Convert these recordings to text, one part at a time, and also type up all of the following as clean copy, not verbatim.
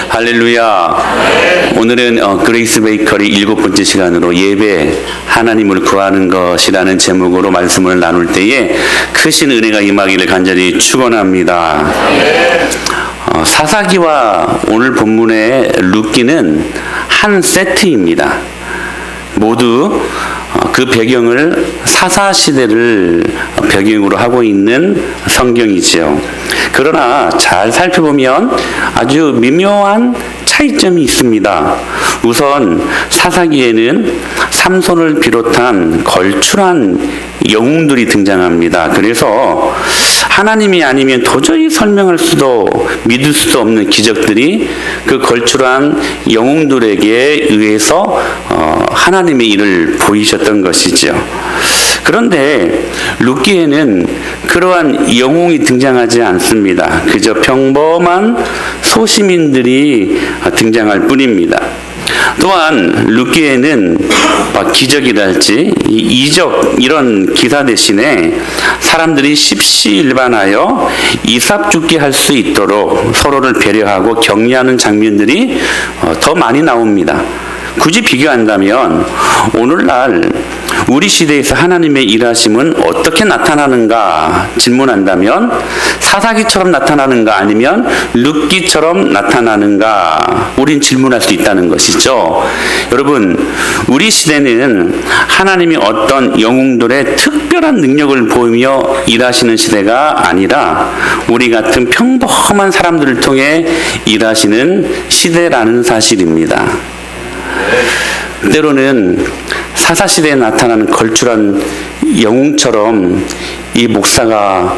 할렐루야. 오늘은 그레이스 베이커리 7번째 시간으로 예배 하나님을 구하는 것이라는 제목으로 말씀을 나눌 때에 크신 은혜가 임하기를 간절히 축원합니다. 사사기와 오늘 본문의 룻기는 한 세트입니다. 모두 그 배경을 사사시대를 배경으로 하고 있는 성경이지요. 그러나 잘 살펴보면 아주 미묘한 차이점이 있습니다. 우선 사사기에는 삼손을 비롯한 걸출한 영웅들이 등장합니다. 그래서 하나님이 아니면 도저히 설명할 수도 믿을 수도 없는 기적들이 그 걸출한 영웅들에게 의해서 하나님의 일을 보이셨던 것이죠. 그런데 룻기에는 그러한 영웅이 등장하지 않습니다. 그저 평범한 소시민들이 등장할 뿐입니다. 또한 룻기에는 기적이랄지 이적 이런 기사 대신에 사람들이 십시일반하여 이삭 죽게 할 수 있도록 서로를 배려하고 격려하는 장면들이 더 많이 나옵니다. 굳이 비교한다면 오늘날 우리 시대에서 하나님의 일하심은 어떻게 나타나는가 질문한다면 사사기처럼 나타나는가 아니면 룻기처럼 나타나는가 우린 질문할 수 있다는 것이죠. 여러분, 우리 시대는 하나님이 어떤 영웅들의 특별한 능력을 보이며 일하시는 시대가 아니라 우리 같은 평범한 사람들을 통해 일하시는 시대라는 사실입니다. 때로는 사사시대에 나타나는 걸출한 영웅처럼 이 목사가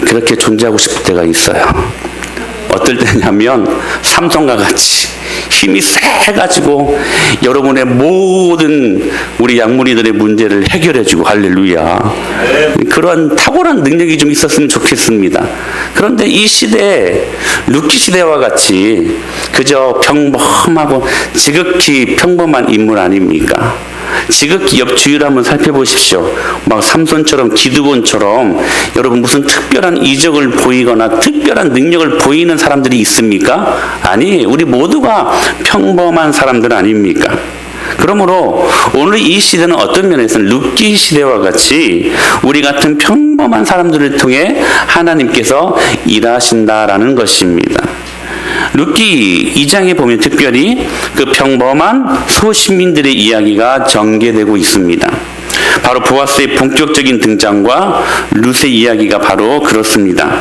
그렇게 존재하고 싶을 때가 있어요. 어떨 때냐면 삼손과 같이 힘이 세가지고 여러분의 모든 우리 양무리들의 문제를 해결해주고 할렐루야. 그런 탁월한 능력이 좀 있었으면 좋겠습니다. 그런데 이 시대에 룻기 시대와 같이 그저 평범하고 지극히 평범한 인물 아닙니까? 지극히 옆 주위를 한번 살펴보십시오. 막 삼손처럼 기드곤처럼 여러분 무슨 특별한 이적을 보이거나 특별한 능력을 보이는 사람들이 있습니까? 아니, 우리 모두가 평범한 사람들 아닙니까? 그러므로 오늘 이 시대는 어떤 면에서는 룻기 시대와 같이 우리 같은 평범한 사람들을 통해 하나님께서 일하신다라는 것입니다. 룻기 2장에 보면 특별히 그 평범한 소시민들의 이야기가 전개되고 있습니다. 바로 보아스의 본격적인 등장과 룻의 이야기가 바로 그렇습니다.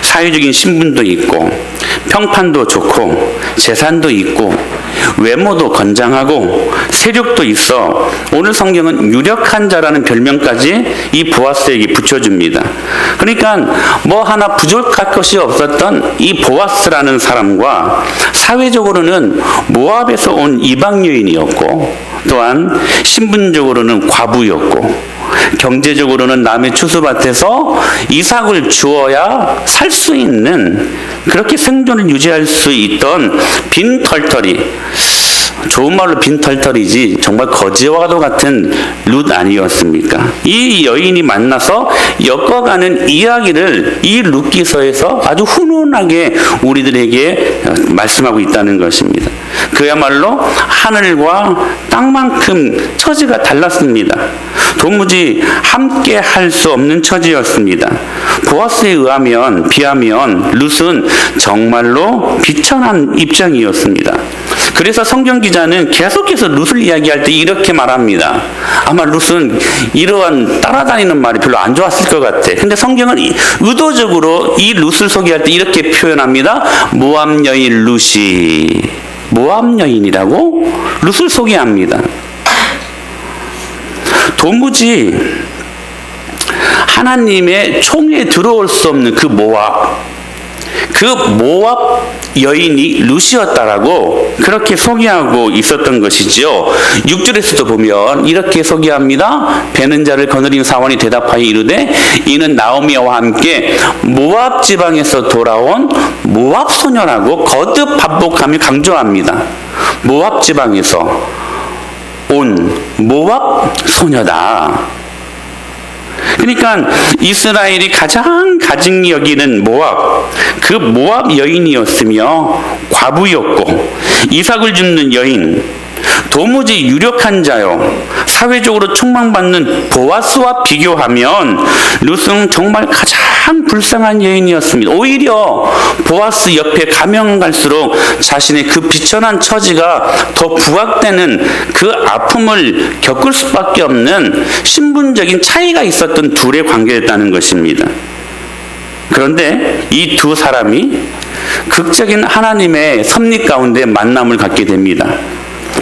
사회적인 신분도 있고 평판도 좋고 재산도 있고 외모도 건장하고 세력도 있어 오늘 성경은 유력한 자라는 별명까지 이 보아스에게 붙여줍니다. 그러니까 뭐 하나 부족할 것이 없었던 이 보아스라는 사람과 사회적으로는 모압에서 온 이방 여인이었고 또한 신분적으로는 과부였고 경제적으로는 남의 추수밭에서 이삭을 주어야 살 수 있는 그렇게 생존을 유지할 수 있던 빈털터리, 좋은 말로 빈털터리지 정말 거지와도 같은 룻 아니었습니까? 이 여인이 만나서 엮어가는 이야기를 이 룻기서에서 아주 훈훈하게 우리들에게 말씀하고 있다는 것입니다. 그야말로 하늘과 땅만큼 처지가 달랐습니다. 도무지 함께 할 수 없는 처지였습니다. 보아스에 비하면 룻은 정말로 비천한 입장이었습니다. 그래서 성경 기자는 계속해서 룻을 이야기할 때 이렇게 말합니다. 아마 룻은 이러한 따라다니는 말이 별로 안 좋았을 것 같아. 근데 성경은 의도적으로 이 룻을 소개할 때 이렇게 표현합니다. 모압 여인 룻이. 모압 여인이라고 룻을 소개합니다. 도무지 하나님의 총에 들어올 수 없는 그 모압 여인이 룻이었다라고 그렇게 소개하고 있었던 것이지요. 6절에서도 보면 이렇게 소개합니다. 베는 자를 거느린 사원이 대답하여 이르되 이는 나오미와 함께 모압 지방에서 돌아온 모압 소녀라고 거듭 반복하며 강조합니다. 모압 지방에서 온 모압 소녀다. 그러니까 이스라엘이 가장 가증히 여기는 모압, 그 모압 여인이었으며 과부였고 이삭을 줍는 여인, 도무지 유력한 자요 사회적으로 촉망받는 보아스와 비교하면 룻은 정말 가장 불쌍한 여인이었습니다. 오히려 보아스 옆에 가면 갈수록 자신의 그 비천한 처지가 더 부각되는 그 아픔을 겪을 수밖에 없는 신분적인 차이가 있었던 둘의 관계였다는 것입니다. 그런데 이 두 사람이 극적인 하나님의 섭리 가운데 만남을 갖게 됩니다.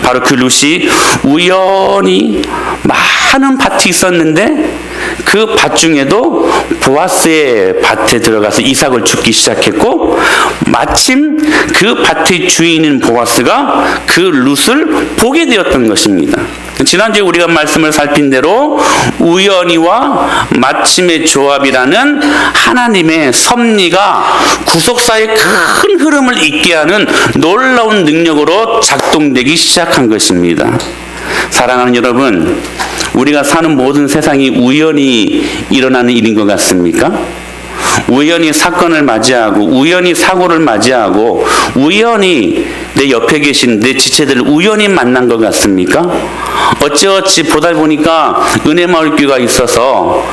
바로 그 룻이 우연히 많은 밭이 있었는데 그 밭 중에도 보아스의 밭에 들어가서 이삭을 줍기 시작했고, 마침 그 밭의 주인인 보아스가 그 룻을 보게 되었던 것입니다. 지난주에 우리가 말씀을 살핀 대로 우연히와 마침의 조합이라는 하나님의 섭리가 구속사의 큰 흐름을 잇게 하는 놀라운 능력으로 작동되기 시작한 것입니다. 사랑하는 여러분, 우리가 사는 모든 세상이 우연히 일어나는 일인 것 같습니까? 우연히 사건을 맞이하고 우연히 사고를 맞이하고 우연히 내 옆에 계신 내 지체들을 우연히 만난 것 같습니까? 어찌어찌 보다 보니까 은혜마을교회가 있어서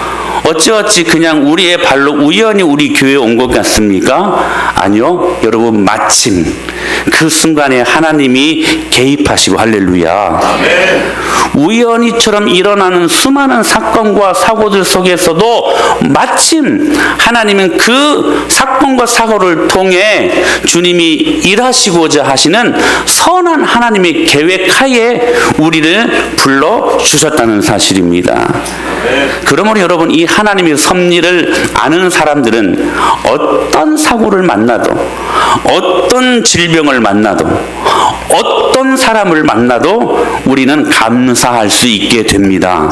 어찌어찌 그냥 우리의 발로 우연히 우리 교회에 온 것 같습니까? 아니요. 여러분, 마침 그 순간에 하나님이 개입하시고, 할렐루야. 우연히처럼 일어나는 수많은 사건과 사고들 속에서도 마침 하나님은 그 사건과 사고를 통해 주님이 일하시고자 하시는 선한 하나님의 계획하에 우리를 불러주셨다는 사실입니다. 그러므로 여러분, 이 하나님의 섭리를 아는 사람들은 어떤 사고를 만나도, 어떤 질병을 만나도, 어떤 사람을 만나도 우리는 감사할 수 있게 됩니다.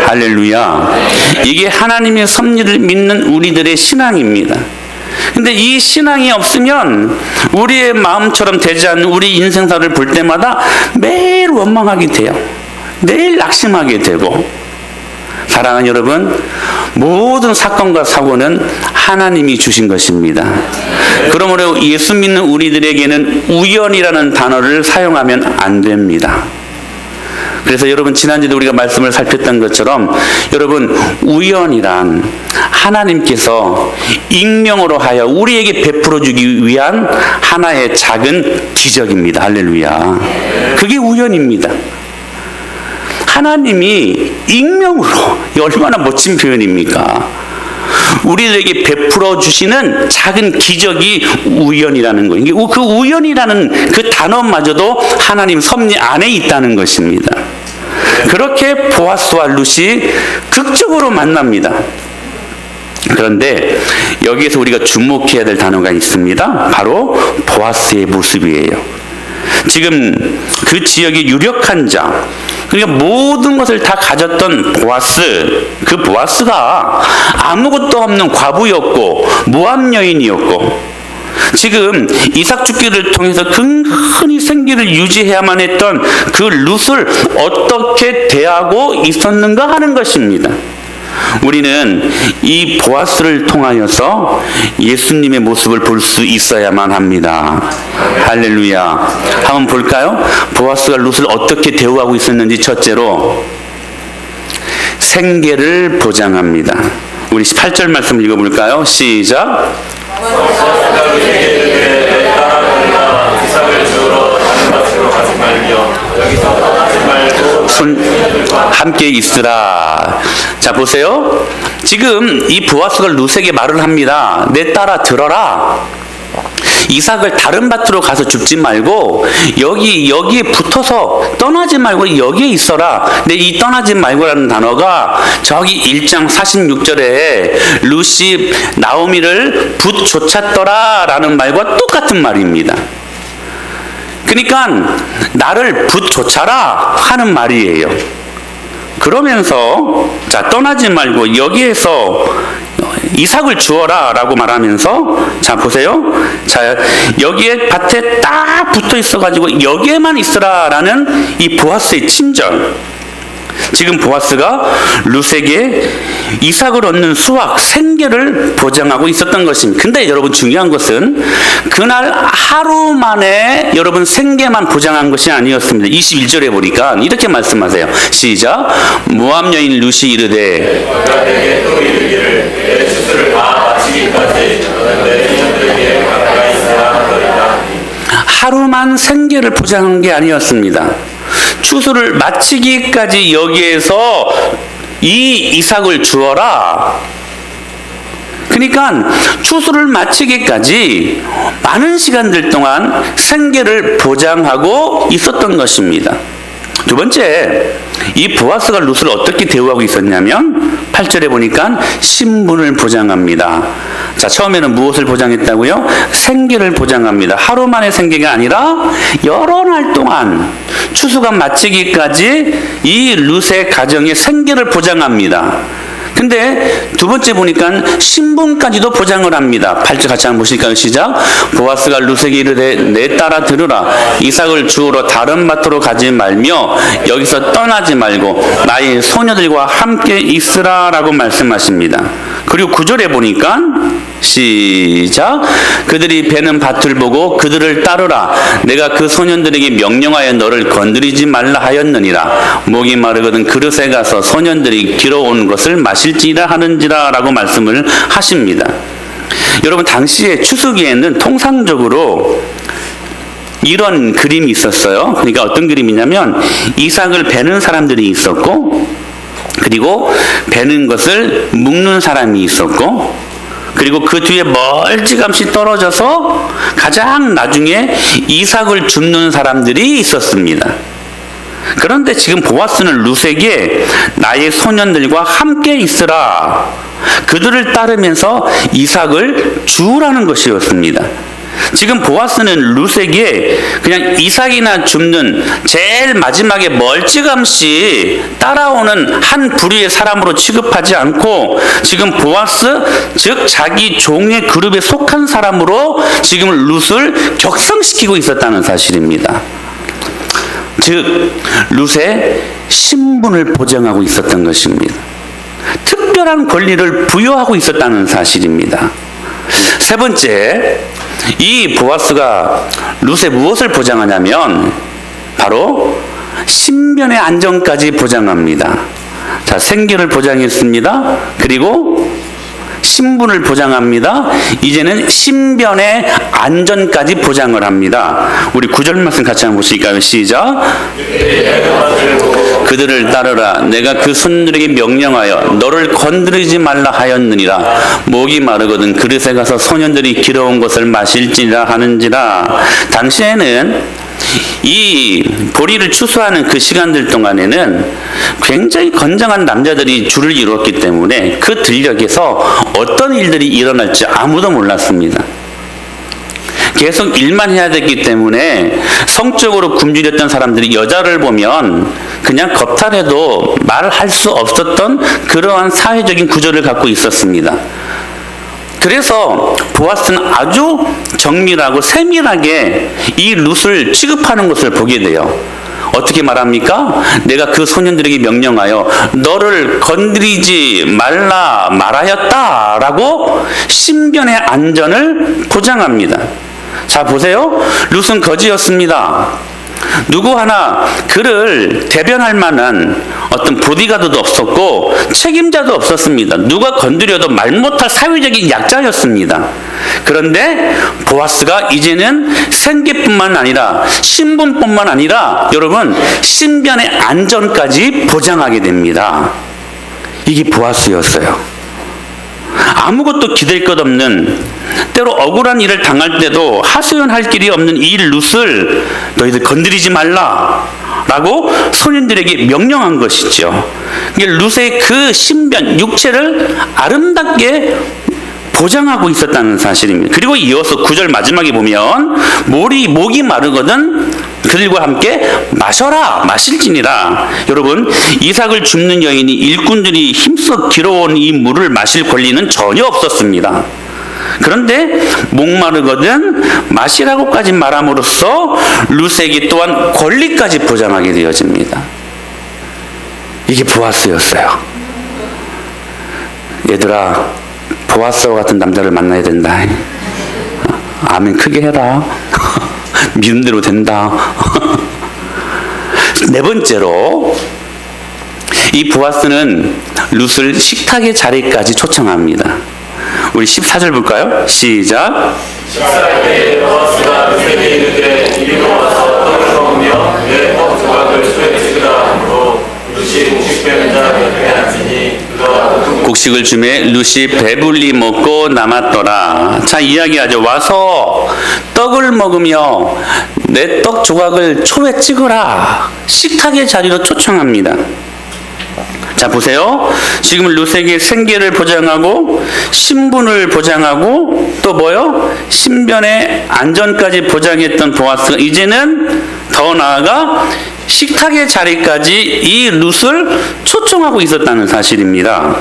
할렐루야. 이게 하나님의 섭리를 믿는 우리들의 신앙입니다. 근데 이 신앙이 없으면 우리의 마음처럼 되지 않는 우리 인생사를 볼 때마다 매일 원망하게 돼요. 매일 낙심하게 되고. 사랑하는 여러분, 모든 사건과 사고는 하나님이 주신 것입니다. 그러므로 예수 믿는 우리들에게는 우연이라는 단어를 사용하면 안 됩니다. 그래서 여러분, 지난주에도 우리가 말씀을 살폈던 것처럼 여러분, 우연이란 하나님께서 익명으로 하여 우리에게 베풀어 주기 위한 하나의 작은 기적입니다. 할렐루야. 그게 우연입니다. 하나님이 익명으로, 얼마나 멋진 표현입니까? 우리들에게 베풀어 주시는 작은 기적이 우연이라는 거예요. 그 우연이라는 그 단어마저도 하나님 섭리 안에 있다는 것입니다. 그렇게 보아스와 룻이 극적으로 만납니다. 그런데 여기에서 우리가 주목해야 될 단어가 있습니다. 바로 보아스의 모습이에요. 지금 그 지역의 유력한 자, 그러니까 모든 것을 다 가졌던 보아스, 그 보아스가 아무것도 없는 과부였고 모압 여인이었고, 지금 이삭 죽기를 통해서 근근히 생기를 유지해야만 했던 그 룻을 어떻게 대하고 있었는가 하는 것입니다. 우리는 이 보아스를 통하여서 예수님의 모습을 볼 수 있어야만 합니다. 할렐루야. 한번 볼까요? 보아스가 룻을 어떻게 대우하고 있었는지. 첫째로, 생계를 보장합니다. 우리 8절 말씀 읽어볼까요? 시작. 함께 있으라. 자, 보세요. 지금 이 보아스가 룻에게 말을 합니다. 내 딸아, 들어라. 이삭을 다른 밭으로 가서 줍지 말고 여기에 붙어서 떠나지 말고 여기에 있어라. 근데 이 떠나지 말고라는 단어가 저기 1장 46절에 룻이 나오미를 붓 쫓았더라 라는 말과 똑같은 말입니다. 그러니까 나를 붓 쫓아라 하는 말이에요. 그러면서 자, 떠나지 말고 여기에서 이삭을 주어라 라고 말하면서, 자, 보세요. 자, 여기에 밭에 딱 붙어 있어 가지고 여기에만 있으라 라는 이 보아스의 친절. 지금 보아스가 룻에게 이삭을 얻는 수확, 생계를 보장하고 있었던 것입니다. 근데 여러분 중요한 것은 그날 하루 만에 여러분 생계만 보장한 것이 아니었습니다. 21절에 보니까 이렇게 말씀하세요. 시작. 모압 여인 룻이 이르되 내게 또 이르기를 내 추수를 다 마치기까지 너는 내 친구들에게 가까이 있어야 하리라. 하루만 생계를 보장한 게 아니었습니다. 추수를 마치기까지 여기에서 이 이삭을 주어라. 그러니까 추수를 마치기까지 많은 시간들 동안 생계를 보장하고 있었던 것입니다. 두 번째, 이 보아스가 룻을 어떻게 대우하고 있었냐면 8절에 보니까 신분을 보장합니다. 자, 처음에는 무엇을 보장했다고요? 생계를 보장합니다. 하루 만의 생계가 아니라 여러 날 동안 추수가 마치기까지 이 룻의 가정의 생계를 보장합니다. 근데 두 번째 보니까 신분까지도 보장을 합니다. 8절 같이 한번 보실까요? 시작. 보아스가 룻에게 이르되 내 딸아 들으라. 이삭을 주우러 다른 밭으로 가지 말며 여기서 떠나지 말고 나의 소녀들과 함께 있으라 라고 말씀하십니다. 그리고 9절에 보니까 시작. 그들이 베는 밭을 보고 그들을 따르라. 내가 그 소년들에게 명령하여 너를 건드리지 말라 하였느니라. 목이 마르거든 그릇에 가서 소년들이 길어온 것을 마실지라 하는지라 라고 말씀을 하십니다. 여러분 당시에 추수기에는 통상적으로 이런 그림이 있었어요. 그러니까 어떤 그림이냐면 이삭을 베는 사람들이 있었고, 그리고 베는 것을 묶는 사람이 있었고, 그리고 그 뒤에 멀찌감치 떨어져서 가장 나중에 이삭을 줍는 사람들이 있었습니다. 그런데 지금 보아스는 룻에게 나의 소년들과 함께 있으라, 그들을 따르면서 이삭을 주우라는 것이었습니다. 지금 보아스는 룻에게 그냥 이삭이나 줍는 제일 마지막에 멀찌감치 따라오는 한 부류의 사람으로 취급하지 않고 지금 보아스, 즉 자기 종의 그룹에 속한 사람으로 지금 룻을 격상시키고 있었다는 사실입니다. 즉 룻의 신분을 보장하고 있었던 것입니다. 특별한 권리를 부여하고 있었다는 사실입니다. 세 번째, 이 보아스가 룻에 무엇을 보장하냐면 바로 신변의 안정까지 보장합니다. 자, 생계를 보장했습니다. 그리고 신분을 보장합니다. 이제는 신변의 안전까지 보장을 합니다. 우리 9절 말씀 같이 한번 보실까요? 시작. 그들을 따르라. 내가 그 손들에게 명령하여 너를 건드리지 말라 하였느니라. 목이 마르거든 그릇에 가서 소년들이 길어온 것을 마실지라 하는지라. 당시에는 이 보리를 추수하는 그 시간들 동안에는 굉장히 건장한 남자들이 줄을 이루었기 때문에 그 들녘에서 어떤 일들이 일어날지 아무도 몰랐습니다. 계속 일만 해야 됐기 때문에 성적으로 굶주렸던 사람들이 여자를 보면 그냥 겁탈해도 말할 수 없었던 그러한 사회적인 구조를 갖고 있었습니다. 그래서 보아스는 아주 정밀하고 세밀하게 이 룻을 취급하는 것을 보게 돼요. 어떻게 말합니까? 내가 그 소년들에게 명령하여 너를 건드리지 말라 말하였다 라고 신변의 안전을 보장합니다. 자, 보세요. 룻은 거지였습니다. 누구 하나 그를 대변할 만한 어떤 보디가드도 없었고 책임자도 없었습니다. 누가 건드려도 말 못할 사회적인 약자였습니다. 그런데 보아스가 이제는 생계뿐만 아니라 신분뿐만 아니라 여러분 신변의 안전까지 보장하게 됩니다. 이게 보아스였어요. 아무것도 기댈 것 없는, 때로 억울한 일을 당할 때도 하소연할 길이 없는 이 룻을 너희들 건드리지 말라 라고 소년들에게 명령한 것이죠. 룻의 그 신변, 육체를 아름답게 보장하고 있었다는 사실입니다. 그리고 이어서 9절 마지막에 보면 목이 마르거든 그들과 함께 마셔라 마실지니라. 여러분 이삭을 줍는 여인이 일꾼들이 힘써 길어온 이 물을 마실 권리는 전혀 없었습니다. 그런데 목마르거든 마시라고까지 말함으로써 룻에게 또한 권리까지 보장하게 되어집니다. 이게 보아스였어요. 얘들아, 보아스와 같은 남자를 만나야 된다. 아멘 크게 해라. 믿은 대로 된다. 네 번째로 이 보아스는 룻을 식탁의 자리까지 초청합니다. 우리 14절 볼까요? 시작. 식사할 때 보아스가 룻에게 이르되 이리로 와서 떡을 먹으며 내 떡 조각을 손에 찍으라 하므로 룻이 곡식 빼는 자 옆에 앉으니 그가 곡식을 주매 룻이 배불리 먹고 남았더라. 자, 이야기하죠. 와서 떡을 먹으며 내 떡 조각을 초에 찍으라. 식탁의 자리로 초청합니다. 자, 보세요. 지금 룻에게 생계를 보장하고 신분을 보장하고 또 뭐요? 신변의 안전까지 보장했던 보아스가 이제는 더 나아가 식탁의 자리까지 이 룻을 초청하고 있었다는 사실입니다.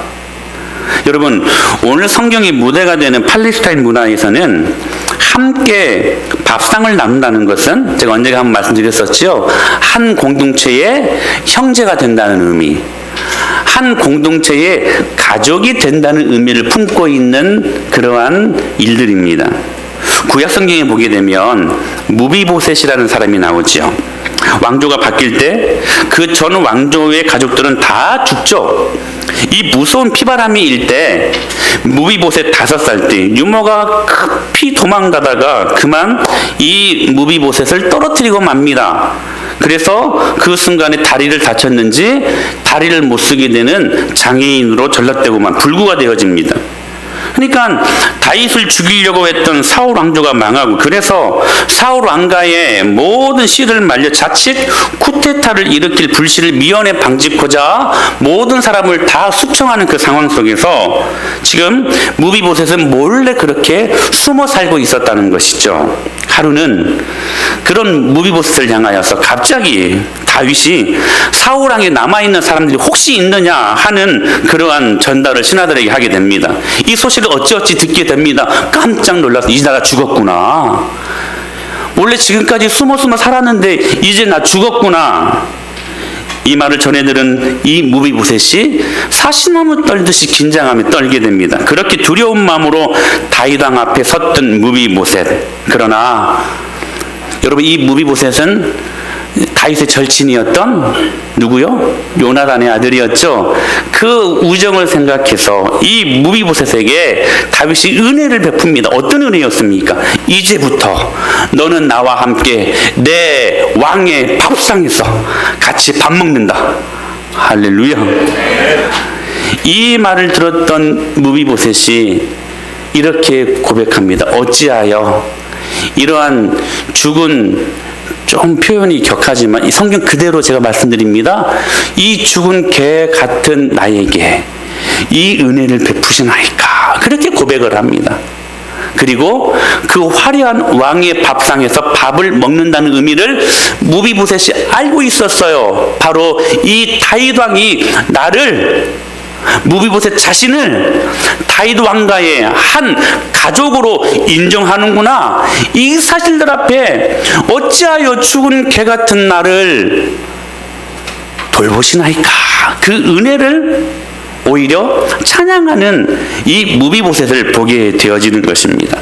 여러분, 오늘 성경의 무대가 되는 팔레스타인 문화에서는 함께 밥상을 나눈다는 것은 제가 언젠가 한번 말씀드렸었죠. 한 공동체의 형제가 된다는 의미, 한 공동체의 가족이 된다는 의미를 품고 있는 그러한 일들입니다. 구약 성경에 보게 되면 무비보셋이라는 사람이 나오죠. 왕조가 바뀔 때 그 전 왕조의 가족들은 다 죽죠. 이 무서운 피바람이 일 때 무비보셋 5살 때 유모가 급히 도망가다가 그만 이 무비보셋을 떨어뜨리고 맙니다. 그래서 그 순간에 다리를 다쳤는지 다리를 못 쓰게 되는 장애인으로 전락되고만 불구가 되어집니다. 그러니까 다윗을 죽이려고 했던 사울 왕조가 망하고 그래서 사울 왕가의 모든 씨를 말려 자칫 쿠데타를 일으킬 불씨를 미연에 방지코자 모든 사람을 다 숙청하는 그 상황 속에서 지금 무비보셋은 몰래 그렇게 숨어 살고 있었다는 것이죠. 하루는 그런 무비보셋을 향하여서 갑자기 다윗이 사울 왕에 남아있는 사람들이 혹시 있느냐 하는 그러한 전달을 신하들에게 하게 됩니다. 이 소식을 어찌어찌 듣게 됩니다. 깜짝 놀라서 이제 나 죽었구나. 원래 지금까지 숨어 살았는데 이제 나 죽었구나. 이 말을 전해들은 이 무비보셋이 사시나무 떨듯이 긴장하며 떨게 됩니다. 그렇게 두려운 마음으로 다윗 왕 앞에 섰던 무비보셋. 그러나 여러분, 이 무비보셋은 다윗의 절친이었던 누구요? 요나단의 아들이었죠. 그 우정을 생각해서 이 무비보셋에게 다윗이 은혜를 베풉니다. 어떤 은혜였습니까? 이제부터 너는 나와 함께 내 왕의 밥상에서 같이 밥 먹는다. 할렐루야. 이 말을 들었던 무비보셋이 이렇게 고백합니다. 어찌하여 이러한 죽은, 좀 표현이 격하지만 이 성경 그대로 제가 말씀드립니다. 이 죽은 개 같은 나에게 이 은혜를 베푸시나이까. 그렇게 고백을 합니다. 그리고 그 화려한 왕의 밥상에서 밥을 먹는다는 의미를 무비보셋이 알고 있었어요. 바로 이 다윗 왕이 나를, 무비보셋 자신을 다윗 왕가의 한 가족으로 인정하는구나. 이 사실들 앞에 어찌하여 죽은 개 같은 나를 돌보시나이까. 그 은혜를 오히려 찬양하는 이 무비보셋을 보게 되어지는 것입니다.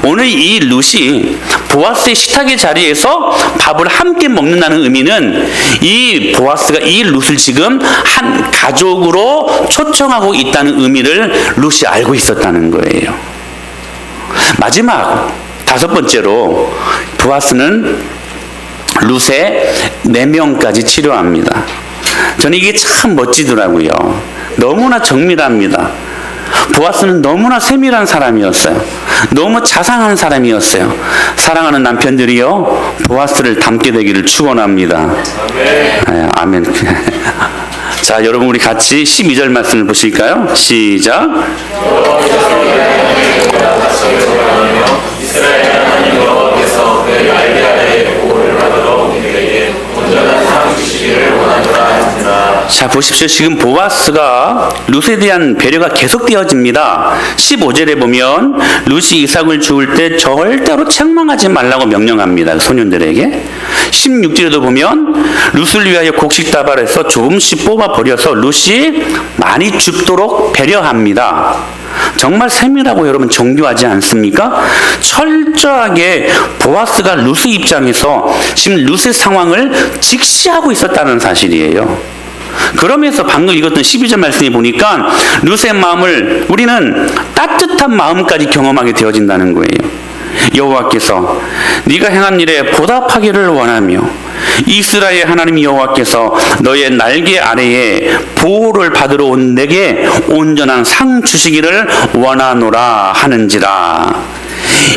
오늘 이 룻이 보아스의 식탁의 자리에서 밥을 함께 먹는다는 의미는 이 보아스가 이 룻을 지금 한 가족으로 초청하고 있다는 의미를 룻이 알고 있었다는 거예요. 마지막 5번째로 보아스는 룻의 4명까지 치료합니다. 저는 이게 참 멋지더라고요. 너무나 정밀합니다. 보아스는 너무나 세밀한 사람이었어요. 너무 자상한 사람이었어요. 사랑하는 남편들이요, 보아스를 닮게 되기를 축원합니다. 아멘. 아멘. 자, 여러분 우리 같이 12절 말씀을 보실까요? 시작. 이스라엘 하나님 여호와께서 그의 알게 하되 보호를 받으러 우리에게 온전한 삶 주시기를 원하노라 하시니라. 자, 보십시오. 지금 보아스가 룻에 대한 배려가 계속되어집니다. 15절에 보면 룻이 이삭을 죽을 때 절대로 책망하지 말라고 명령합니다. 소년들에게. 16절에도 보면 룻을 위하여 곡식다발에서 조금씩 뽑아 버려서 룻이 많이 죽도록 배려합니다. 정말 세밀하고 여러분 정교하지 않습니까? 철저하게 보아스가 룻의 입장에서 지금 룻의 상황을 직시하고 있었다는 사실이에요. 그러면서 방금 읽었던 12절 말씀에 보니까 룻의 마음을 우리는 따뜻한 마음까지 경험하게 되어진다는 거예요. 여호와께서 네가 행한 일에 보답하기를 원하며 이스라엘 하나님 여호와께서 너의 날개 아래에 보호를 받으러 온 내게 온전한 상 주시기를 원하노라 하는지라.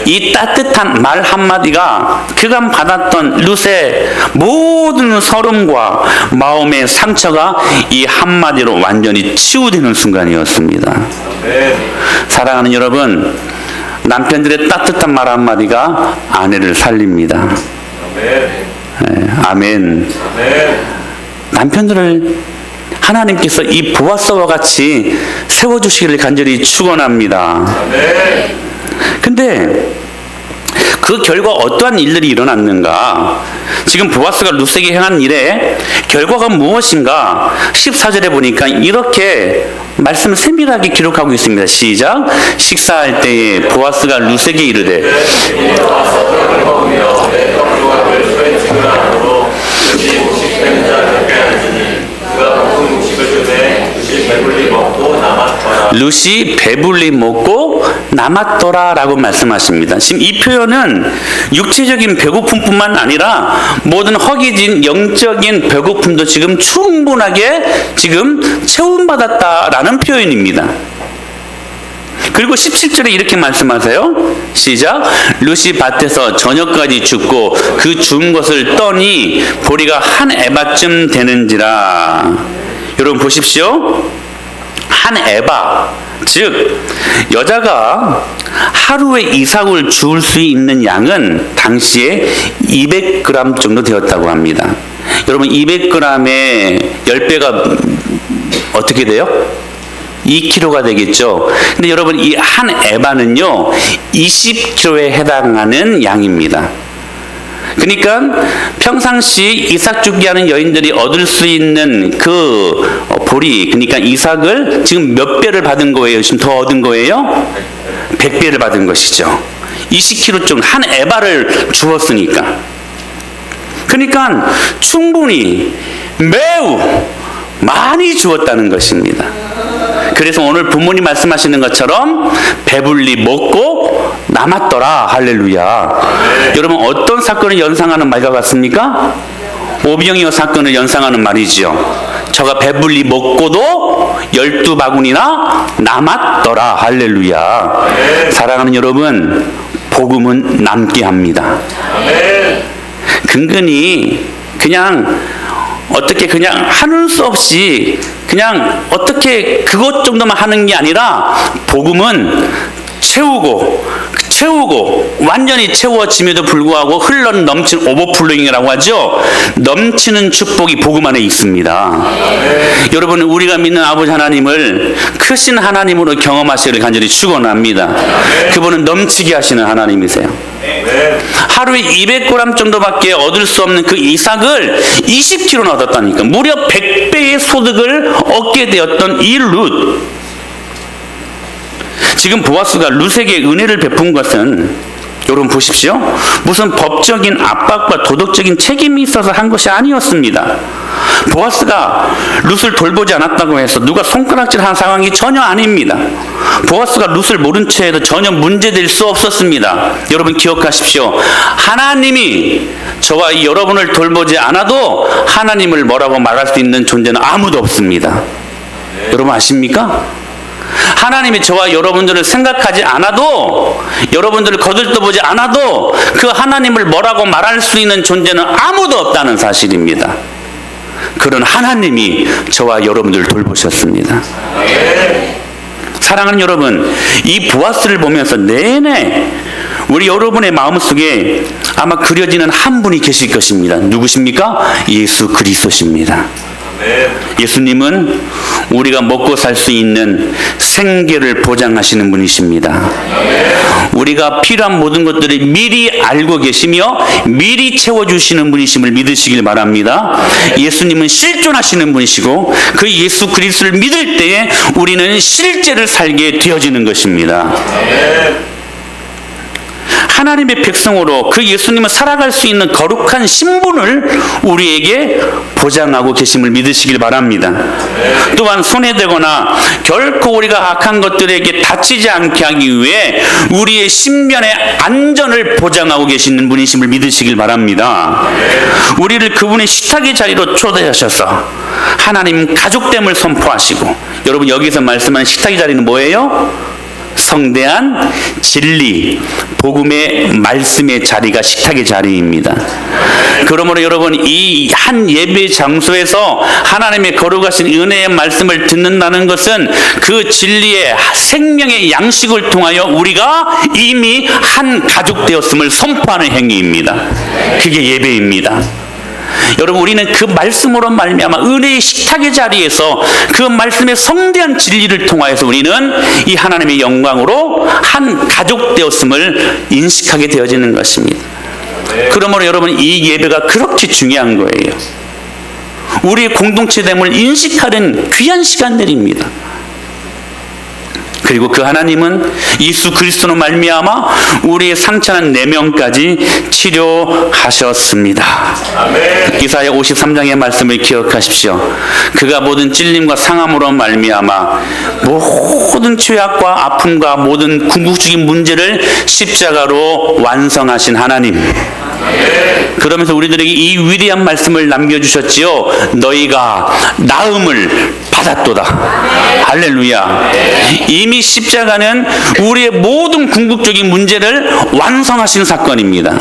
이 따뜻한 말 한마디가 그간 받았던 룻의 모든 서름과 마음의 상처가 이 한마디로 완전히 치유되는 순간이었습니다. 사랑하는 여러분, 남편들의 따뜻한 말 한마디가 아내를 살립니다. 아멘. 남편들을 하나님께서 이 보아스와 같이 세워주시기를 간절히 축원합니다. 근데 그 결과 어떠한 일들이 일어났는가? 지금 보아스가 룻에게 행한 일의 결과가 무엇인가? 14절에 보니까 이렇게 말씀을 세밀하게 기록하고 있습니다. 시작. 식사할 때에 보아스가 룻에게 이르되 룻이 배불리 먹고 남았더라 라고 말씀하십니다. 지금 이 표현은 육체적인 배고픔뿐만 아니라 모든 허기진 영적인 배고픔도 지금 충분하게 지금 채움받았다라는 표현입니다. 그리고 17절에 이렇게 말씀하세요. 시작. 룻이 밭에서 저녁까지 죽고 그 죽은 것을 떠니 보리가 한 에바쯤 되는지라. 여러분 보십시오. 한 에바, 즉 여자가 하루에 이삭을 주울 수 있는 양은 당시에 200g 정도 되었다고 합니다. 여러분 200g에 10배가 어떻게 돼요? 2kg가 되겠죠. 근데 여러분 이 한 에바는요 20kg에 해당하는 양입니다. 그러니까 평상시 이삭 죽게 하는 여인들이 얻을 수 있는 그 보리, 그러니까 이삭을 지금 몇 배를 받은 거예요? 지금 더 얻은 거예요? 100배를 받은 것이죠. 20kg 정도 한 에바를 주었으니까. 그러니까 충분히 매우 많이 주었다는 것입니다. 그래서 오늘 부모님 말씀하시는 것처럼 배불리 먹고 남았더라. 할렐루야. 여러분 어떤 사건을 연상하는 말과 같습니까? 오병이어 사건을 연상하는 말이지요. 저가 배불리 먹고도 12바구니나 남았더라. 할렐루야. 사랑하는 여러분, 복음은 남게 합니다. 근근히 그냥 어떻게 그냥 하는 수 없이 그냥 어떻게 그것 정도만 하는 게 아니라 복음은 채우고 완전히 채워짐에도 불구하고 흘러 넘치는 오버플로잉이라고 하죠. 넘치는 축복이 복음 안에 있습니다. 여러분 우리가 믿는 아버지 하나님을 크신 하나님으로 경험하시기를 간절히 축원합니다. 그분은 넘치게 하시는 하나님이세요. 하루에 200g 정도밖에 얻을 수 없는 그 이삭을 20kg나 얻었다니까. 무려 100배의 소득을 얻게 되었던 이 룻. 지금 보아스가 룻에게 은혜를 베푼 것은 여러분 보십시오. 무슨 법적인 압박과 도덕적인 책임이 있어서 한 것이 아니었습니다. 보아스가 룻을 돌보지 않았다고 해서 누가 손가락질한 상황이 전혀 아닙니다. 보아스가 룻을 모른 채 해도 전혀 문제될 수 없었습니다. 여러분 기억하십시오. 하나님이 저와 여러분을 돌보지 않아도 하나님을 뭐라고 말할 수 있는 존재는 아무도 없습니다. 여러분 아십니까? 하나님이 저와 여러분들을 생각하지 않아도, 여러분들을 거들떠보지 않아도 그 하나님을 뭐라고 말할 수 있는 존재는 아무도 없다는 사실입니다. 그런 하나님이 저와 여러분들을 돌보셨습니다. 사랑하는 여러분, 이 보아스를 보면서 내내 우리 여러분의 마음속에 아마 그려지는 한 분이 계실 것입니다. 누구십니까? 예수 그리스도십니다. 예수님은 우리가 먹고 살 수 있는 생계를 보장하시는 분이십니다. 우리가 필요한 모든 것들을 미리 알고 계시며 미리 채워주시는 분이심을 믿으시길 바랍니다. 예수님은 실존하시는 분이시고 그 예수 그리스도를 믿을 때에 우리는 실제를 살게 되어지는 것입니다. 하나님의 백성으로 그 예수님은 살아갈 수 있는 거룩한 신분을 우리에게 보장하고 계심을 믿으시길 바랍니다. 또한 손해되거나 결코 우리가 악한 것들에게 다치지 않게 하기 위해 우리의 신변의 안전을 보장하고 계시는 분이심을 믿으시길 바랍니다. 우리를 그분의 식탁의 자리로 초대하셔서 하나님 가족됨을 선포하시고, 여러분 여기서 말씀하는 식탁의 자리는 뭐예요? 성대한 진리, 복음의 말씀의 자리가 식탁의 자리입니다. 그러므로 여러분 이 한 예배 장소에서 하나님의 거룩하신 은혜의 말씀을 듣는다는 것은 그 진리의 생명의 양식을 통하여 우리가 이미 한 가족 되었음을 선포하는 행위입니다. 그게 예배입니다. 여러분 우리는 그 말씀으로 말미암아 은혜의 식탁의 자리에서 그 말씀의 성대한 진리를 통하여서 우리는 이 하나님의 영광으로 한 가족 되었음을 인식하게 되어지는 것입니다. 그러므로 여러분 이 예배가 그렇게 중요한 거예요. 우리의 공동체됨을 인식하는 귀한 시간들입니다. 그리고 그 하나님은 예수 그리스도로 말미암아 우리의 상처난 내면까지 치료하셨습니다. 아멘. 이사야 53장의 말씀을 기억하십시오. 그가 모든 찔림과 상함으로 말미암아 모든 죄악과 아픔과 모든 궁극적인 문제를 십자가로 완성하신 하나님. 그러면서 우리들에게 이 위대한 말씀을 남겨주셨지요. 너희가 나음을 받았도다. 할렐루야. 이미 십자가는 우리의 모든 궁극적인 문제를 완성하신 사건입니다.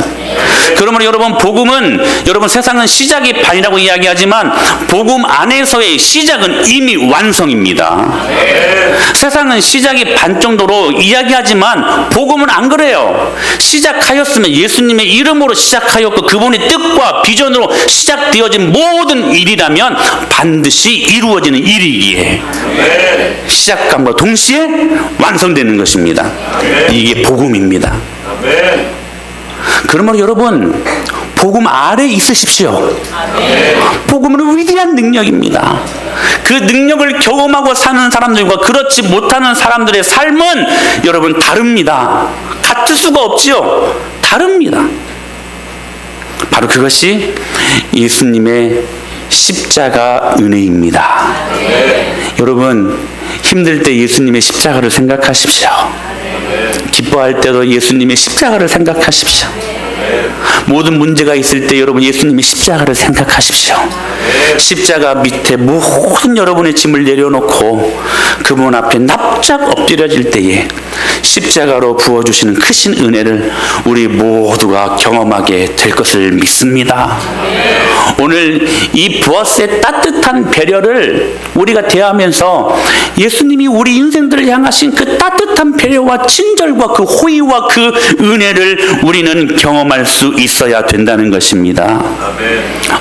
그러므로 여러분 복음은, 여러분 세상은 시작이 반이라고 이야기하지만 복음 안에서의 시작은 이미 완성입니다. 세상은 시작이 반 정도로 이야기하지만 복음은 안 그래요. 시작하였으면 예수님의 이름으로 시작하였고 그분의 뜻과 비전으로 시작되어진 모든 일이라면 반드시 이루어지는 일이기에 시작감과 동시에 완성되는 것입니다. 이게 복음입니다. 그러므로 여러분 복음 아래 있으십시오. 복음은 위대한 능력입니다. 그 능력을 경험하고 사는 사람들과 그렇지 못하는 사람들의 삶은 여러분 다릅니다. 같을 수가 없지요. 다릅니다. 바로 그것이 예수님의 십자가 은혜입니다. 여러분 힘들 때 예수님의 십자가를 생각하십시오. 기뻐할 때도 예수님의 십자가를 생각하십시오. 모든 문제가 있을 때 여러분 예수님의 십자가를 생각하십시오. 십자가 밑에 모든 여러분의 짐을 내려놓고 그분 앞에 납작 엎드려질 때에 십자가로 부어주시는 크신 은혜를 우리 모두가 경험하게 될 것을 믿습니다. 오늘 이 보아스의 따뜻한 배려를 우리가 대하면서 예수님이 우리 인생들을 향하신 그 따뜻한 배려와 친절과 그 호의와 그 은혜를 우리는 경험할 수 있어야 된다는 것입니다.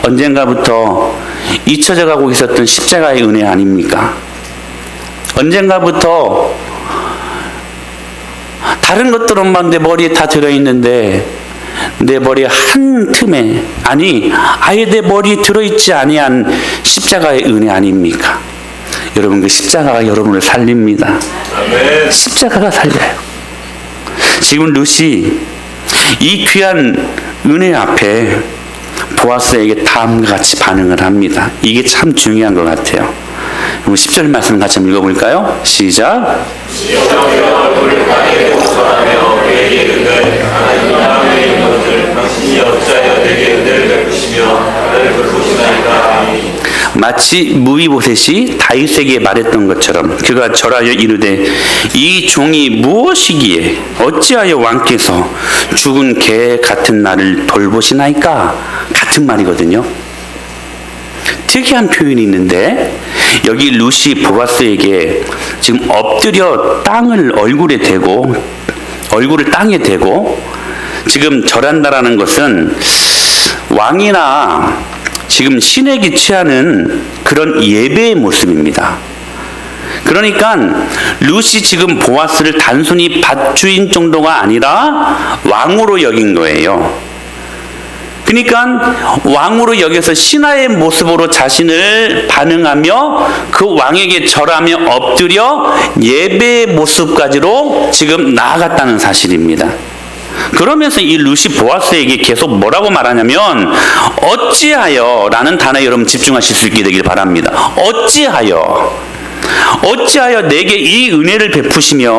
언젠가부터 잊혀져 가고 있었던 십자가의 은혜 아닙니까? 언젠가부터 다른 것들은 막 내 머리에 다 들어있는데 내 머리 한 틈에, 아니 아예 내 머리에 들어있지 아니한 십자가의 은혜 아닙니까? 여러분 그 십자가가 여러분을 살립니다. 아멘. 십자가가 살려요. 지금 루시 이 귀한 은혜 앞에 보아스에게 다음과 같이 반응을 합니다. 이게 참 중요한 것 같아요. 10절 말씀 같이 한번 읽어볼까요? 시작. 마치 무비보셋이 다윗에게 말했던 것처럼 그가 절하여 이르되 이 종이 무엇이기에 어찌하여 왕께서 죽은 개 같은 나를 돌보시나이까? 같은 말이거든요. 특이한 표현이 있는데 여기 루시 보아스에게 지금 엎드려 땅을 얼굴에 대고, 얼굴을 땅에 대고 지금 절한다라는 것은 왕이나 지금 신에게 취하는 그런 예배의 모습입니다. 그러니까 룻이 지금 보아스를 단순히 밭주인 정도가 아니라 왕으로 여긴 거예요. 그러니까 왕으로 여겨서 신하의 모습으로 자신을 반응하며 그 왕에게 절하며 엎드려 예배의 모습까지로 지금 나아갔다는 사실입니다. 그러면서 이 룻이 보아스에게 계속 뭐라고 말하냐면 어찌하여 라는 단어에 여러분 집중하실 수 있게 되길 바랍니다. 어찌하여 내게 이 은혜를 베푸시며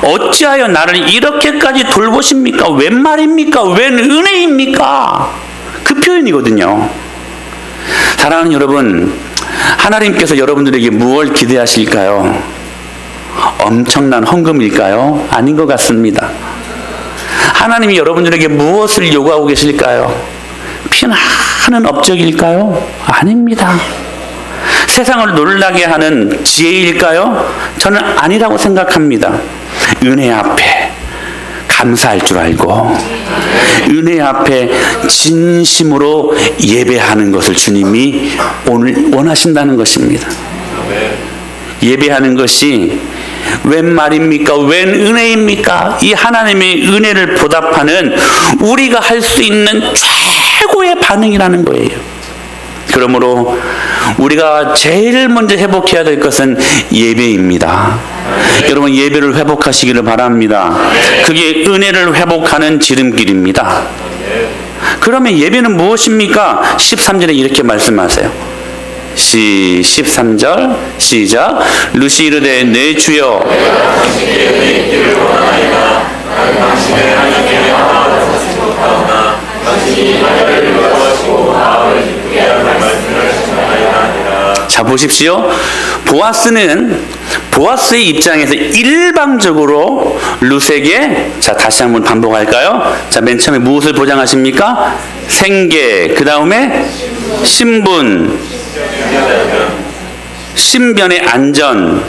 어찌하여 나를 이렇게까지 돌보십니까? 웬 말입니까? 웬 은혜입니까? 그 표현이거든요. 사랑하는 여러분, 하나님께서 여러분들에게 무엇을 기대하실까요? 엄청난 헌금일까요? 아닌 것 같습니다. 하나님이 여러분들에게 무엇을 요구하고 계실까요? 피나는 업적일까요? 아닙니다. 세상을 놀라게 하는 지혜일까요? 저는 아니라고 생각합니다. 은혜 앞에 감사할 줄 알고 은혜 앞에 진심으로 예배하는 것을 주님이 오늘 원하신다는 것입니다. 예배하는 것이 웬 말입니까? 웬 은혜입니까? 이 하나님의 은혜를 보답하는 우리가 할 수 있는 최고의 반응이라는 거예요. 그러므로 우리가 제일 먼저 회복해야 될 것은 예배입니다. 여러분, 예배를 회복하시기를 바랍니다. 그게 은혜를 회복하는 지름길입니다. 그러면 예배는 무엇입니까? 13절에 이렇게 말씀하세요. 13절 시작. 룻이 이르되 내 주여 자, 보십시오. 보아스의 입장에서 일방적으로 룻에게, 자, 다시 한번 반복할까요? 자, 맨 처음에 무엇을 보장하십니까? 생계, 그 다음에 신분, 신변의 안전,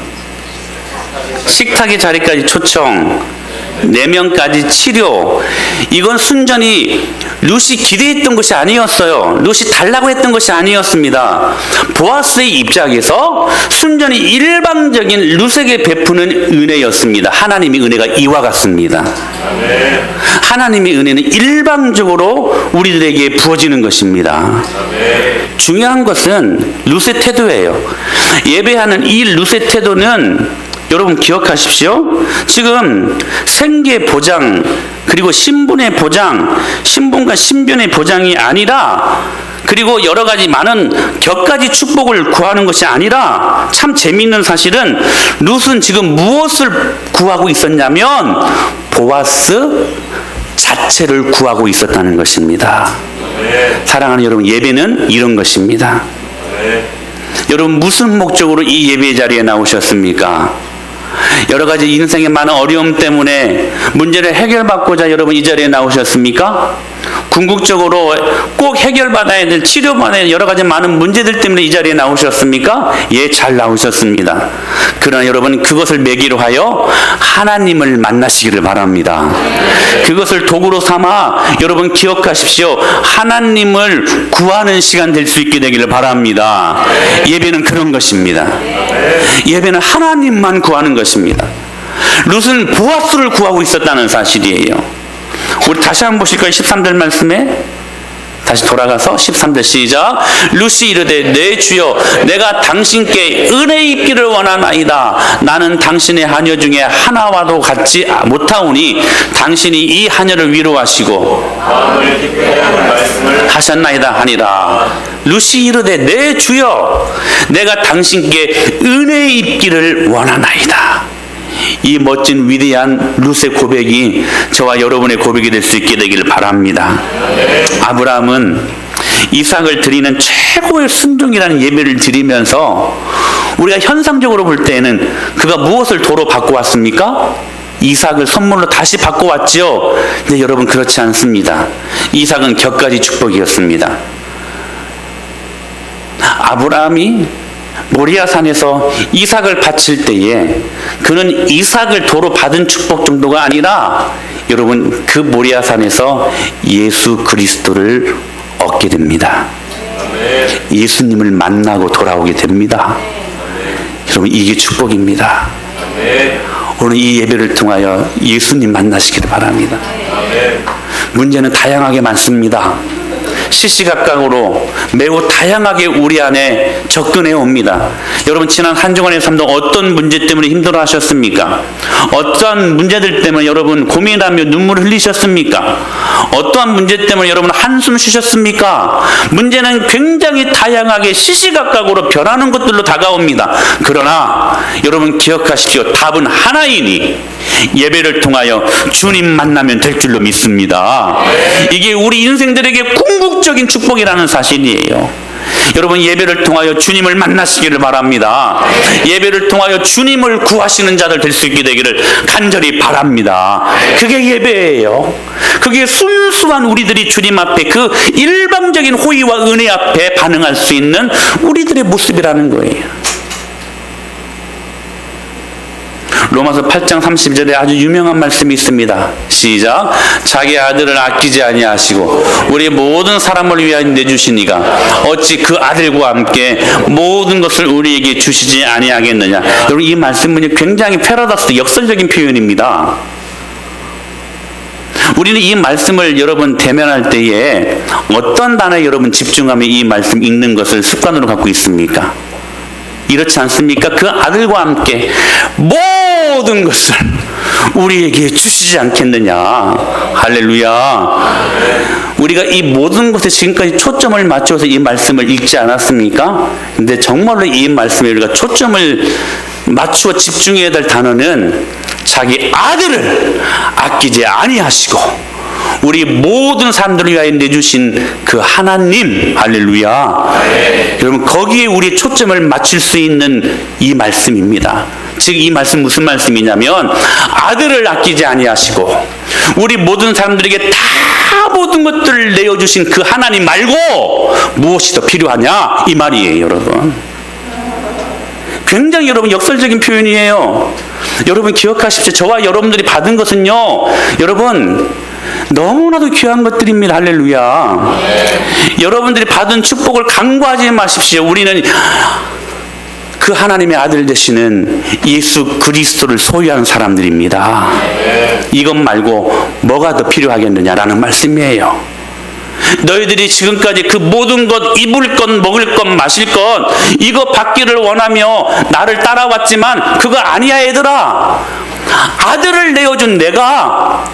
식탁의 자리까지 초청, 내면까지 치료. 이건 순전히 룻이 기대했던 것이 아니었어요. 룻이 달라고 했던 것이 아니었습니다. 보아스의 입장에서 순전히 일방적인 룻에게 베푸는 은혜였습니다. 하나님의 은혜가 이와 같습니다. 하나님의 은혜는 일방적으로 우리들에게 부어지는 것입니다. 중요한 것은 룻의 태도예요. 예배하는 이 룻의 태도는 여러분 기억하십시오. 지금 생계 보장, 그리고 신분의 보장, 신분과 신변의 보장이 아니라, 그리고 여러 가지 많은 격가지 축복을 구하는 것이 아니라, 참 재미있는 사실은 룻은 지금 무엇을 구하고 있었냐면 보아스 자체를 구하고 있었다는 것입니다. 사랑하는 여러분, 예배는 이런 것입니다. 여러분, 무슨 목적으로 이 예배 자리에 나오셨습니까? 여러 가지 인생의 많은 어려움 때문에 문제를 해결받고자 여러분 이 자리에 나오셨습니까? 궁극적으로 꼭 해결받아야 될, 치료받아야 될 여러 가지 많은 문제들 때문에 이 자리에 나오셨습니까? 예, 잘 나오셨습니다. 그러나 여러분, 그것을 매기로 하여 하나님을 만나시기를 바랍니다. 그것을 도구로 삼아 여러분 기억하십시오. 하나님을 구하는 시간 될 수 있게 되기를 바랍니다. 예배는 그런 것입니다. 예배는 하나님만 구하는 것입니다. 룻은 보아스를 구하고 있었다는 사실이에요. 우리 다시 한번 보실까요? 13절 말씀에 다시 돌아가서 13절 시작. 룻이 이르되 내 주여 내가 당신께 은혜 입기를 원하나이다. 나는 당신의 하녀 중에 하나와도 같지 못하오니 당신이 이 하녀를 위로하시고 하셨나이다 하니라. 룻이 이르되 내 주여 내가 당신께 은혜 입기를 원하나이다. 이 멋진 위대한 룻의 고백이 저와 여러분의 고백이 될 수 있게 되기를 바랍니다. 아브라함은 이삭을 드리는 최고의 순종이라는 예배를 드리면서 우리가 현상적으로 볼 때에는 그가 무엇을 도로 받고 왔습니까? 이삭을 선물로 다시 받고 왔죠. 근데 여러분, 그렇지 않습니다. 이삭은 격가지 축복이었습니다. 아브라함이 모리아산에서 이삭을 바칠 때에 그는 이삭을 도로 받은 축복 정도가 아니라 여러분, 그 모리아산에서 예수 그리스도를 얻게 됩니다. 예수님을 만나고 돌아오게 됩니다. 여러분, 이게 축복입니다. 오늘 이 예배를 통하여 예수님 만나시기를 바랍니다. 문제는 다양하게 많습니다. 시시각각으로 매우 다양하게 우리 안에 접근해 옵니다. 여러분, 지난 한 주간의 삶도 어떤 문제 때문에 힘들어 하셨습니까? 어떠한 문제들 때문에 여러분 고민하며 눈물을 흘리셨습니까? 어떠한 문제 때문에 여러분 한숨 쉬셨습니까? 문제는 굉장히 다양하게 시시각각으로 변하는 것들로 다가옵니다. 그러나 여러분 기억하십시오. 답은 하나이니 예배를 통하여 주님 만나면 될 줄로 믿습니다. 이게 우리 인생들에게 궁극적인 축복이라는 사실이에요. 여러분, 예배를 통하여 주님을 만나시기를 바랍니다. 예배를 통하여 주님을 구하시는 자들 될 수 있게 되기를 간절히 바랍니다. 그게 예배예요. 그게 순수한 우리들이 주님 앞에 그 일방적인 호의와 은혜 앞에 반응할 수 있는 우리들의 모습이라는 거예요. 로마서 8장 30절에 아주 유명한 말씀이 있습니다. 시작. 자기 아들을 아끼지 아니하시고 우리 모든 사람을 위하여 내주시니가 어찌 그 아들과 함께 모든 것을 우리에게 주시지 아니하겠느냐. 여러분, 이 말씀은 굉장히 패러독스, 역설적인 표현입니다. 우리는 이 말씀을 여러분 대면할 때에 어떤 단어에 여러분 집중하며 이 말씀 읽는 것을 습관으로 갖고 있습니까? 이렇지 않습니까? 그 아들과 함께 모든 것을 우리에게 주시지 않겠느냐. 할렐루야. 우리가 이 모든 것에 지금까지 초점을 맞춰서 이 말씀을 읽지 않았습니까? 근데 정말로 이 말씀에 우리가 초점을 맞추어 집중해야 될 단어는 자기 아들을 아끼지 아니하시고 우리 모든 사람들을 위하여 내주신 그 하나님, 할렐루야. 여러분, 거기에 우리의 초점을 맞출 수 있는 이 말씀입니다. 즉, 이 말씀 무슨 말씀이냐면 아들을 아끼지 아니하시고 우리 모든 사람들에게 다 모든 것들을 내어주신 그 하나님 말고 무엇이 더 필요하냐, 이 말이에요. 여러분, 굉장히 여러분 역설적인 표현이에요. 여러분 기억하십시오. 저와 여러분들이 받은 것은요, 여러분 너무나도 귀한 것들입니다. 할렐루야. 여러분들이 받은 축복을 간과하지 마십시오. 우리는 그 하나님의 아들 되시는 예수 그리스도를 소유한 사람들입니다. 이것 말고 뭐가 더 필요하겠느냐라는 말씀이에요. 너희들이 지금까지 그 모든 것, 입을 것, 먹을 것, 마실 것, 이거 받기를 원하며 나를 따라왔지만 그거 아니야. 얘들아, 아들을 내어준 내가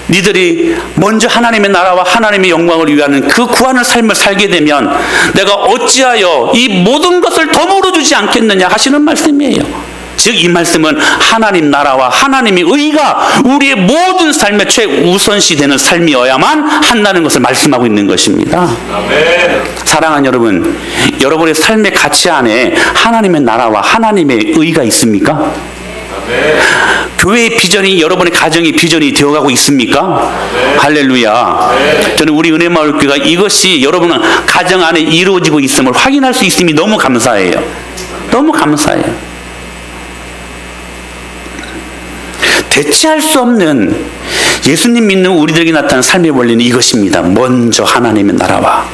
니들이 먼저 하나님의 나라와 하나님의 영광을 위하는 그 구하는 삶을 살게 되면 내가 어찌하여 이 모든 것을 더불어 주지 않겠느냐 하시는 말씀이에요. 즉, 이 말씀은 하나님 나라와 하나님의 의가 우리의 모든 삶의 최우선시 되는 삶이어야만 한다는 것을 말씀하고 있는 것입니다. 아멘. 사랑하는 여러분, 여러분의 삶의 가치 안에 하나님의 나라와 하나님의 의가 있습니까? 아멘. 교회의 비전이 여러분의 가정의 비전이 되어가고 있습니까? 아멘. 할렐루야. 아멘. 저는 우리 은혜마을교회가 이것이 여러분 가정 안에 이루어지고 있음을 확인할 수 있음이 너무 감사해요. 너무 감사해요. 대체할 수 없는 예수님 믿는 우리들에게 나타난 삶의 원리는 이것입니다. 먼저 하나님의 나라와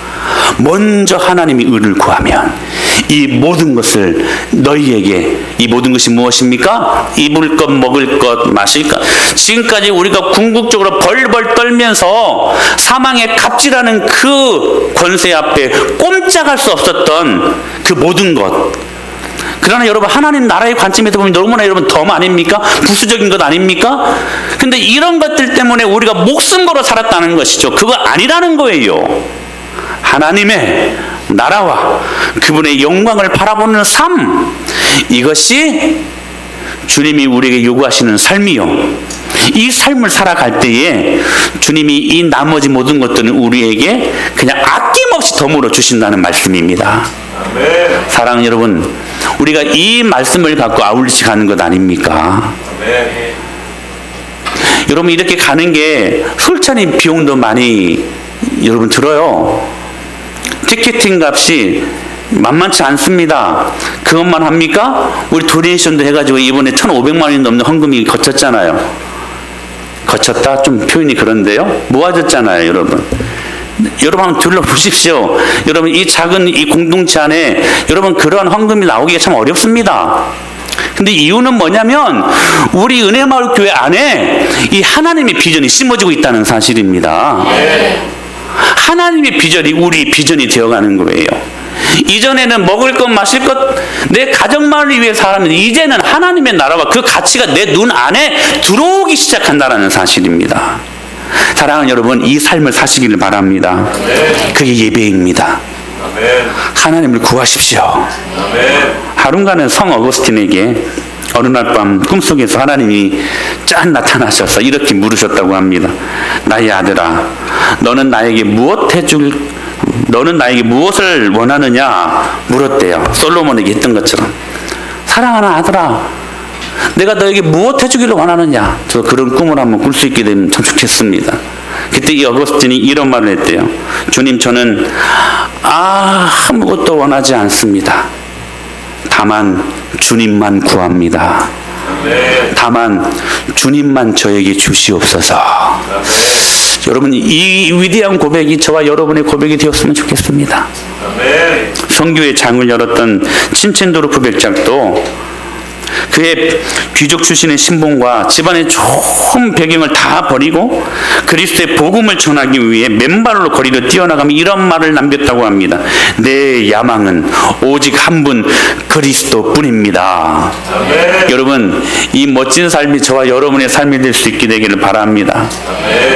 먼저 하나님의 의를 구하면 이 모든 것을 너희에게, 이 모든 것이 무엇입니까? 입을 것, 먹을 것, 마실 것. 지금까지 우리가 궁극적으로 벌벌 떨면서 사망의 갑질하는 그 권세 앞에 꼼짝할 수 없었던 그 모든 것. 그러나 여러분, 하나님 나라의 관점에서 보면 너무나 여러분 덤 아닙니까? 부수적인 것 아닙니까? 근데 이런 것들 때문에 우리가 목숨 걸어 살았다는 것이죠. 그거 아니라는 거예요. 하나님의 나라와 그분의 영광을 바라보는 삶, 이것이 주님이 우리에게 요구하시는 삶이요. 이 삶을 살아갈 때에 주님이 이 나머지 모든 것들은 우리에게 그냥 아낌없이 덤으로 주신다는 말씀입니다. 아멘. 사랑하는 여러분, 우리가 이 말씀을 갖고 아울리시 가는 것 아닙니까? 아멘. 여러분, 이렇게 가는 게 솔찬히 비용도 많이 여러분 들어요. 티켓팅 값이 만만치 않습니다. 그것만 합니까? 우리 도네이션도 해가지고 이번에 1,500만 원이 넘는 헌금이 거쳤잖아요. 거쳤다? 좀 표현이 그런데요. 모아졌잖아요, 여러분. 여러분 한번 둘러보십시오. 여러분 이 작은 이 공동체 안에 여러분 그러한 헌금이 나오기가 참 어렵습니다. 근데 이유는 뭐냐면 우리 은혜마을교회 안에 이 하나님의 비전이 심어지고 있다는 사실입니다. 하나님의 비전이 우리 비전이 되어가는 거예요. 이전에는 먹을 것 마실 것 내 가정만을 위해 살았는데 이제는 하나님의 나라와 그 가치가 내 눈 안에 들어오기 시작한다는 사실입니다. 사랑하는 여러분, 이 삶을 사시기를 바랍니다. 그게 예배입니다. 하나님을 구하십시오. 하룬가는 성 어거스틴에게 어느 날 밤 꿈속에서 하나님이 짠 나타나셔서 이렇게 물으셨다고 합니다. 나의 아들아, 너는 나에게 무엇을 원하느냐 물었대요. 솔로몬에게 했던 것처럼. 사랑하는 아들아, 내가 너에게 무엇 해주기를 원하느냐. 저 그런 꿈을 한번 꿀 수 있게 되면 참 좋겠습니다. 그때 이 어거스틴이 이런 말을 했대요. 주님, 저는 아무것도 원하지 않습니다. 다만 주님만 구합니다. 다만 주님만 저에게 주시옵소서. 여러분, 이 위대한 고백이 저와 여러분의 고백이 되었으면 좋겠습니다. 선교의 장을 열었던 침첸도르프 백작도 그의 귀족 출신의 신분과 집안의 좋은 배경을 다 버리고 그리스도의 복음을 전하기 위해 맨발로 거리를 뛰어나가며 이런 말을 남겼다고 합니다. 내 야망은 오직 한 분 그리스도뿐입니다. 여러분, 이 멋진 삶이 저와 여러분의 삶이 될 수 있게 되기를 바랍니다.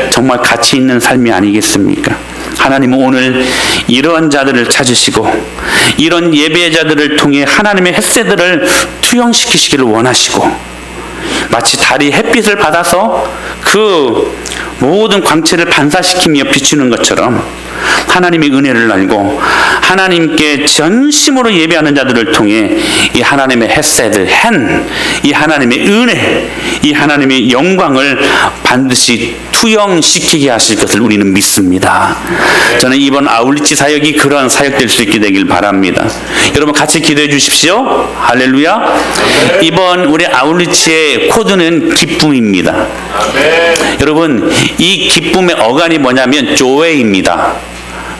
정말 가치 있는 삶이 아니겠습니까? 하나님은 오늘 이러한 자들을 찾으시고 이런 예배자들을 통해 하나님의 햇새들을 투영시키시기를 원하시고 마치 달이 햇빛을 받아서 그 모든 광채를 반사시키며 비추는 것처럼 하나님의 은혜를 알고 하나님께 전심으로 예배하는 자들을 통해 이 하나님의 햇새들, 이 하나님의 은혜, 이 하나님의 영광을 반드시 투영시키게 하실 것을 우리는 믿습니다. 저는 이번 아울리치 사역이 그러한 사역 될 수 있게 되길 바랍니다. 여러분 같이 기도해 주십시오. 할렐루야. 이번 우리 아울리치의 코드는 기쁨입니다. 여러분, 이 기쁨의 어간이 뭐냐면 조회입니다.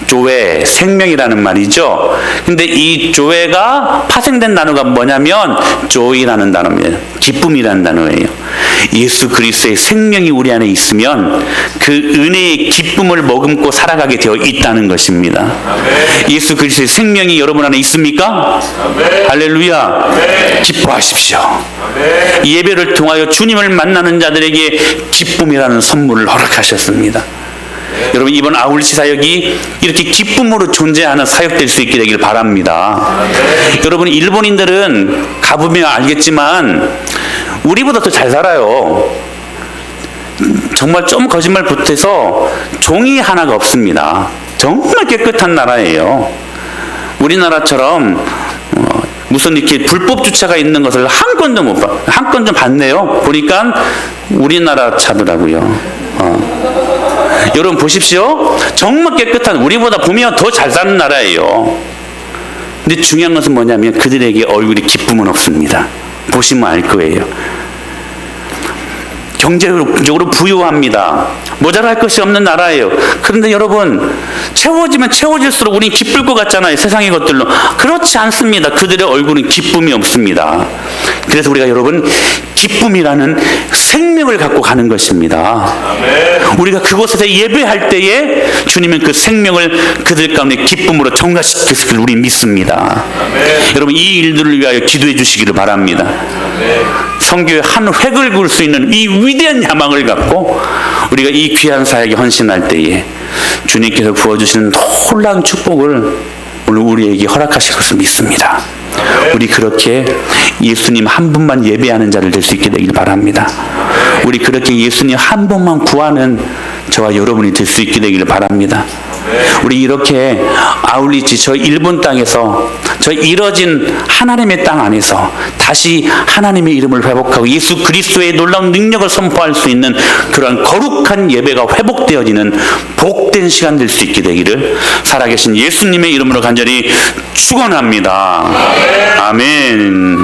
조회, 생명이라는 말이죠. 근데 이 조회가 파생된 단어가 뭐냐면 조이라는 단어입니다. 기쁨이라는 단어예요. 예수 그리스도의 생명이 우리 안에 있으면 그 은혜의 기쁨을 머금고 살아가게 되어 있다는 것입니다. 아멘. 예수 그리스도의 생명이 여러분 안에 있습니까? 아멘. 할렐루야. 아멘. 기뻐하십시오. 아멘. 이 예배를 통하여 주님을 만나는 자들에게 기쁨이라는 선물을 허락하셨습니다. 여러분, 이번 아울리치 사역이 이렇게 기쁨으로 존재하는 사역 될 수 있게 되길 바랍니다. 여러분, 일본인들은 가보면 알겠지만 우리보다 더 잘 살아요. 정말 좀 거짓말 보태서 종이 하나가 없습니다. 정말 깨끗한 나라예요. 우리나라처럼 무슨 이렇게 불법 주차가 있는 것을 한 건도 못 봐. 한 건 좀 봤네요. 보니까 우리나라 차더라고요. 여러분 보십시오. 정말 깨끗한, 우리보다 보면 더 잘 사는 나라예요. 근데 중요한 것은 뭐냐면 그들에게 얼굴에 기쁨은 없습니다. 보시면 알 거예요. 경제적으로 부유합니다. 모자랄 것이 없는 나라예요. 그런데 여러분, 채워지면 채워질수록 우리는 기쁠 것 같잖아요. 세상의 것들로. 그렇지 않습니다. 그들의 얼굴은 기쁨이 없습니다. 그래서 우리가 여러분, 기쁨이라는 생명을 갖고 가는 것입니다. 아멘. 우리가 그곳에서 예배할 때에 주님은 그 생명을 그들 가운데 기쁨으로 정화시키시길 우리 믿습니다. 아멘. 여러분, 이 일들을 위하여 기도해 주시기를 바랍니다. 아멘. 성교의 한 획을 그을 수 있는 이 위대한 야망을 갖고 우리가 이 귀한 사역에 헌신할 때에 주님께서 부어주시는 놀라운 축복을 오늘 우리에게 허락하실 것을 믿습니다. 우리 그렇게 예수님 한 분만 예배하는 자를 될 수 있게 되길 바랍니다. 우리 그렇게 예수님 한 분만 구하는 저와 여러분이 될 수 있게 되길 바랍니다. 우리 이렇게 아울리치 저 일본 땅에서 저 이뤄진 하나님의 땅 안에서 다시 하나님의 이름을 회복하고 예수 그리스도의 놀라운 능력을 선포할 수 있는 그러한 거룩한 예배가 회복되어지는 복된 시간 될 수 있게 되기를 살아계신 예수님의 이름으로 간절히 축원합니다. 아멘.